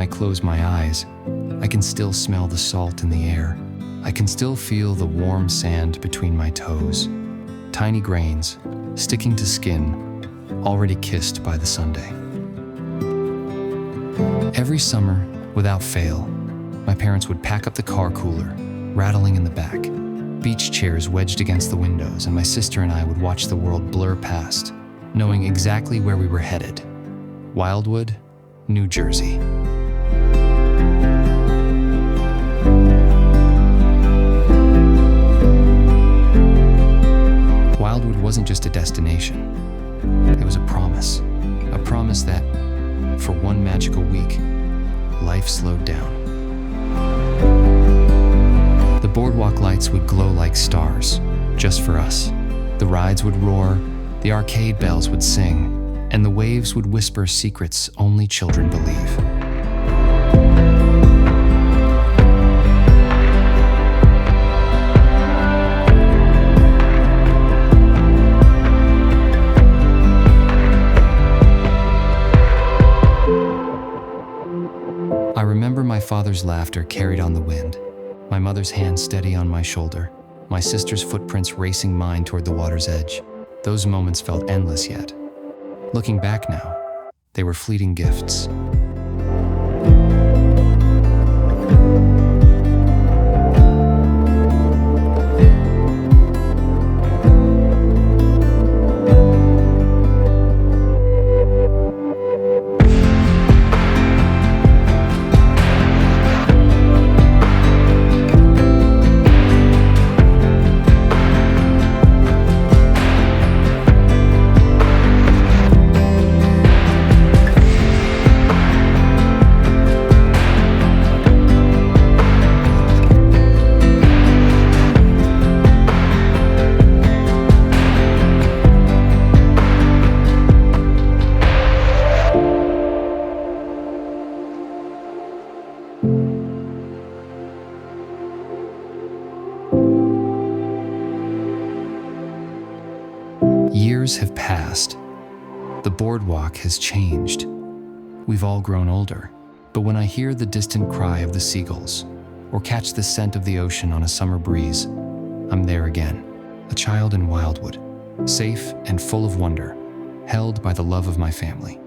I close my eyes, I can still smell the salt in the air. I can still feel the warm sand between my toes. Tiny grains, sticking to skin, already kissed by the Sunday. Every summer, without fail, my parents would pack up the car cooler, rattling in the back, beach chairs wedged against the windows, and my sister and I would watch the world blur past, knowing exactly where we were headed. Wildwood, New Jersey. Wildwood wasn't just a destination. It was a promise that, for one magical week, life slowed down. The boardwalk lights would glow like stars, just for us. The rides would roar, the arcade bells would sing, and the waves would whisper secrets only children believe. I remember my father's laughter carried on the wind, my mother's hand steady on my shoulder, my sister's footprints racing mine toward the water's edge. Those moments felt endless yet. Looking back now, they were fleeting gifts. Years have passed. The boardwalk has changed. We've all grown older, but when I hear the distant cry of the seagulls or catch the scent of the ocean on a summer breeze, I'm there again, a child in Wildwood, safe and full of wonder, held by the love of my family.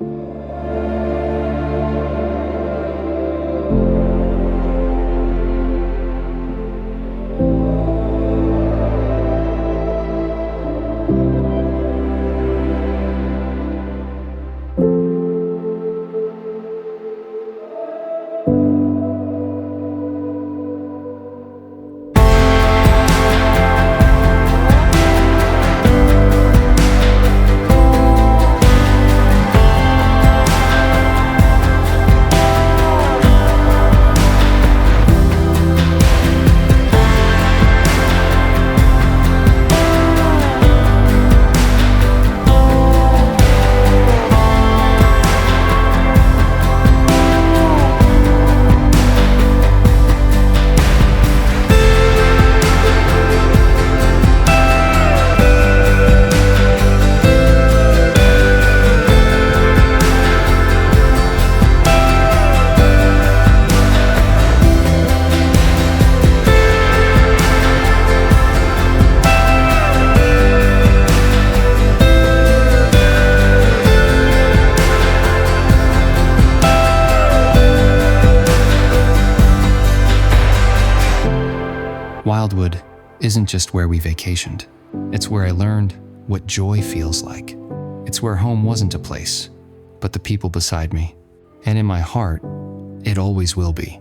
Wildwood isn't just where we vacationed. It's where I learned what joy feels like. It's where home wasn't a place, but the people beside me. And in my heart, it always will be.